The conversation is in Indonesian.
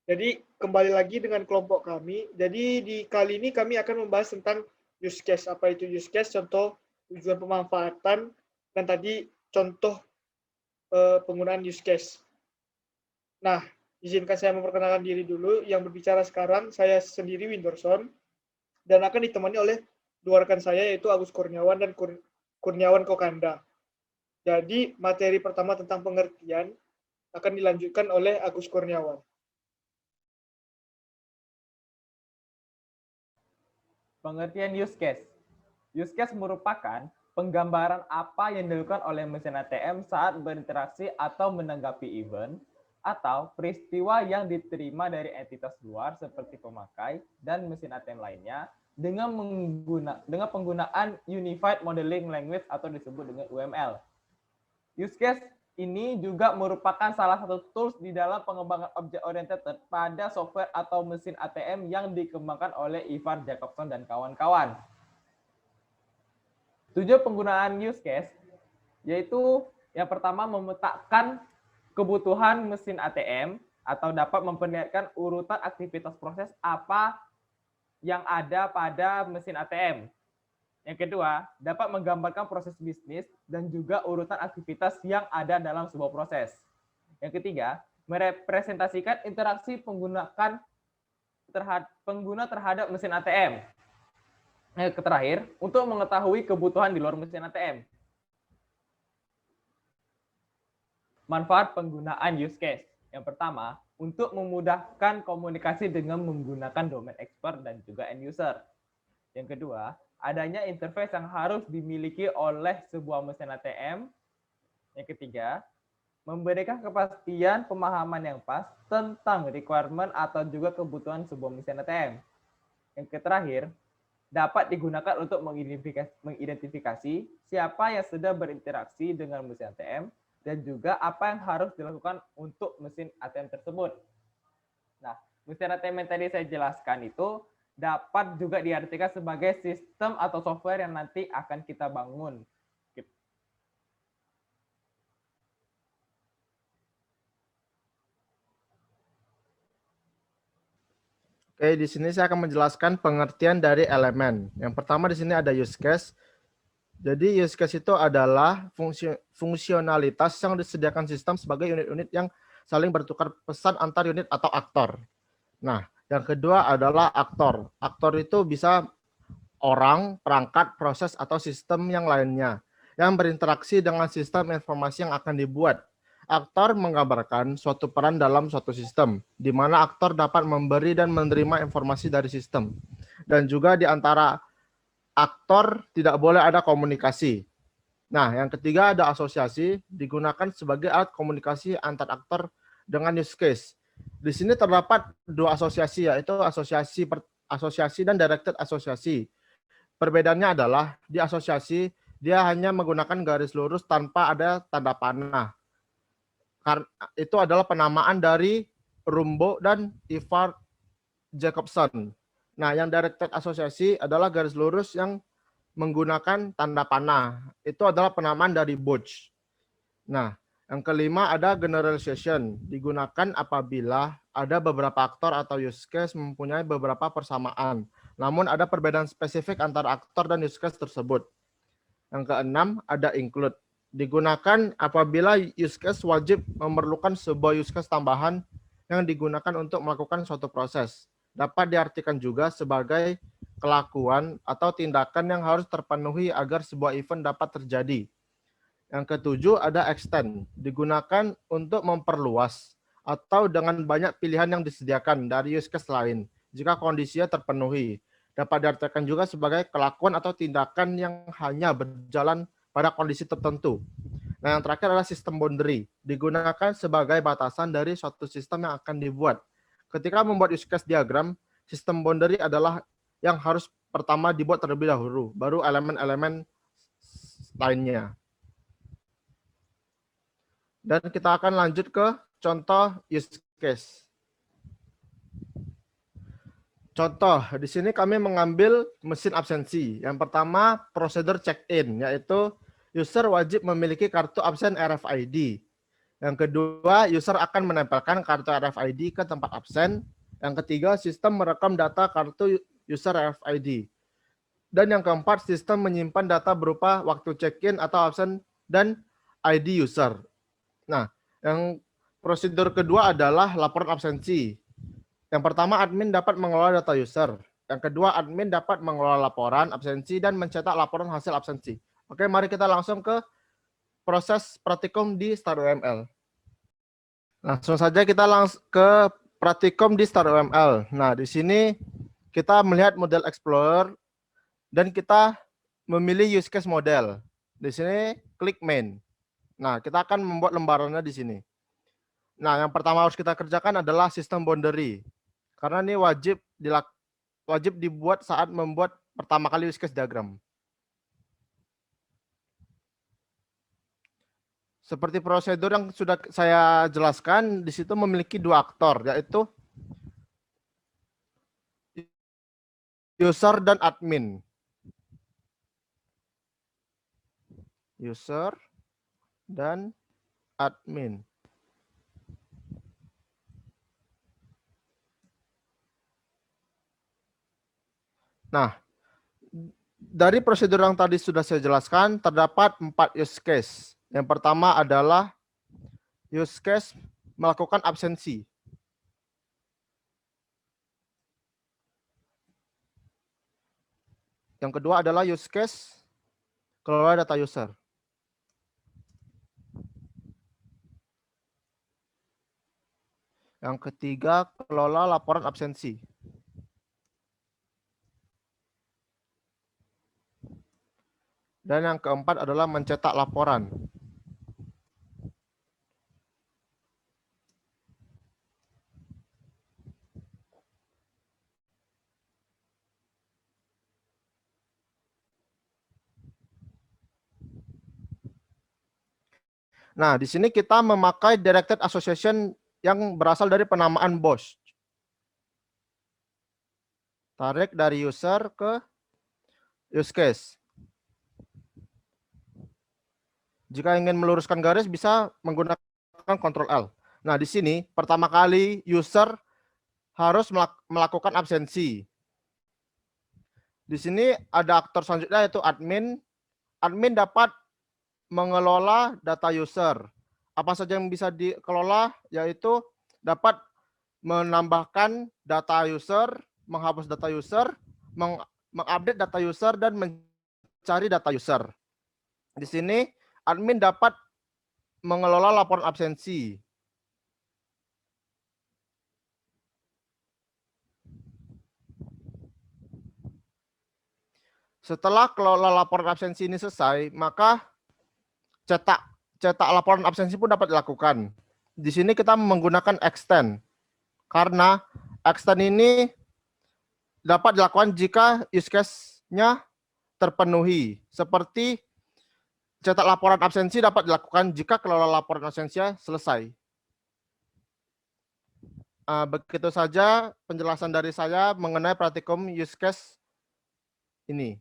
Jadi kembali lagi dengan kelompok kami. Jadi di kali ini kami akan membahas tentang use case. Apa itu use case? Contoh tujuan pemanfaatan dan tadi contoh penggunaan use case. Nah, izinkan saya memperkenalkan diri dulu. Yang berbicara sekarang saya sendiri Windorsson dan akan ditemani oleh dua rekan saya yaitu Agus Kurniawan dan Kurniawan Kokanda. Jadi materi pertama tentang pengertian akan dilanjutkan oleh Agus Kurniawan. Pengertian use case. Use case merupakan penggambaran apa yang dilakukan oleh mesin ATM saat berinteraksi atau menanggapi event atau peristiwa yang diterima dari entitas luar seperti pemakai dan mesin ATM lainnya dengan penggunaan Unified Modeling Language atau disebut dengan UML. Use case ini juga merupakan salah satu tools di dalam pengembangan object oriented pada software atau mesin ATM yang dikembangkan oleh Ivar Jacobson dan kawan-kawan. Tujuan penggunaan use case yaitu yang pertama memetakan kebutuhan mesin ATM atau dapat memperlihatkan urutan aktivitas proses apa yang ada pada mesin ATM. Yang kedua, dapat menggambarkan proses bisnis dan juga urutan aktivitas yang ada dalam sebuah proses. Yang ketiga, merepresentasikan interaksi pengguna terhadap mesin ATM. Yang terakhir, untuk mengetahui kebutuhan di luar mesin ATM. Manfaat penggunaan use case. Yang pertama, untuk memudahkan komunikasi dengan menggunakan domain expert dan juga end user. Yang kedua, adanya interface yang harus dimiliki oleh sebuah mesin ATM. Yang ketiga, memberikan kepastian pemahaman yang pas tentang requirement atau juga kebutuhan sebuah mesin ATM. Yang terakhir, dapat digunakan untuk mengidentifikasi siapa yang sedang berinteraksi dengan mesin ATM dan juga apa yang harus dilakukan untuk mesin ATM tersebut. Nah, mesin ATM yang tadi saya jelaskan itu dapat juga diartikan sebagai sistem atau software yang nanti akan kita bangun. Oke, di sini saya akan menjelaskan pengertian dari elemen. Yang pertama di sini ada use case. Jadi use case itu adalah fungsionalitas yang disediakan sistem sebagai unit-unit yang saling bertukar pesan antar unit atau aktor. Nah, yang kedua adalah aktor. Aktor itu bisa orang, perangkat, proses, atau sistem yang lainnya yang berinteraksi dengan sistem informasi yang akan dibuat. Aktor menggambarkan suatu peran dalam suatu sistem, di mana aktor dapat memberi dan menerima informasi dari sistem. Dan juga di antara aktor tidak boleh ada komunikasi. Nah, yang ketiga ada asosiasi, digunakan sebagai alat komunikasi antar aktor dengan use case. Di sini terdapat dua asosiasi, yaitu asosiasi dan directed asosiasi. Perbedaannya adalah di asosiasi dia hanya menggunakan garis lurus tanpa ada tanda panah. Karena itu adalah penamaan dari Rumbo dan Ivar Jacobson. Nah, yang directed asosiasi adalah garis lurus yang menggunakan tanda panah. Itu adalah penamaan dari Budge. Nah, yang kelima ada generalization. Digunakan apabila ada beberapa aktor atau use case mempunyai beberapa persamaan. Namun ada perbedaan spesifik antara aktor dan use case tersebut. Yang keenam ada include. Digunakan apabila use case wajib memerlukan sebuah use case tambahan yang digunakan untuk melakukan suatu proses. Dapat diartikan juga sebagai kelakuan atau tindakan yang harus terpenuhi agar sebuah event dapat terjadi. Yang ketujuh ada extend, digunakan untuk memperluas atau dengan banyak pilihan yang disediakan dari use case lain jika kondisinya terpenuhi. Dapat diartikan juga sebagai kelakuan atau tindakan yang hanya berjalan pada kondisi tertentu. Nah, yang terakhir adalah sistem boundary, digunakan sebagai batasan dari suatu sistem yang akan dibuat. Ketika membuat use case diagram, sistem boundary adalah yang harus pertama dibuat terlebih dahulu, baru elemen-elemen lainnya. Dan kita akan lanjut ke contoh use case. Contoh, di sini kami mengambil mesin absensi. Yang pertama, prosedur check-in, yaitu user wajib memiliki kartu absen RFID. Yang kedua, user akan menempelkan kartu RFID ke tempat absen. Yang ketiga, sistem merekam data kartu user RFID. Dan yang keempat, sistem menyimpan data berupa waktu check-in atau absen dan ID user. Nah, yang prosedur kedua adalah laporan absensi. Yang pertama, admin dapat mengelola data user. Yang kedua, admin dapat mengelola laporan absensi dan mencetak laporan hasil absensi. Oke, mari kita langsung ke proses praktikum di StarUML. Langsung saja kita langsung ke praktikum di StarUML. Nah, di sini kita melihat model Explorer dan kita memilih use case model. Di sini klik main. Nah, kita akan membuat lembarannya di sini. Nah, yang pertama harus kita kerjakan adalah sistem boundary. Karena ini wajib dibuat saat membuat pertama kali use case diagram. Seperti prosedur yang sudah saya jelaskan, di situ memiliki dua aktor, yaitu user dan admin. User dan admin. Nah, dari prosedur yang tadi sudah saya jelaskan, terdapat 4 use case. Yang pertama adalah use case melakukan absensi. Yang kedua adalah use case kelola data user. Yang ketiga, kelola laporan absensi. Dan yang keempat adalah mencetak laporan. Nah, di sini kita memakai directed association yang berasal dari penamaan BOSH. Tarik dari user ke use case. Jika ingin meluruskan garis bisa menggunakan Ctrl L. Nah, di sini pertama kali user harus melakukan absensi. Di sini ada aktor selanjutnya yaitu admin. Admin dapat mengelola data user. Apa saja yang bisa dikelola yaitu dapat menambahkan data user, menghapus data user, mengupdate data user dan mencari data user. Di sini admin dapat mengelola laporan absensi. Setelah kelola laporan absensi ini selesai, maka cetak laporan absensi pun dapat dilakukan. Di sini kita menggunakan extend. Karena extend ini dapat dilakukan jika use case-nya terpenuhi. Seperti cetak laporan absensi dapat dilakukan jika kelola laporan absensinya selesai. Begitu saja penjelasan dari saya mengenai praktikum use case ini.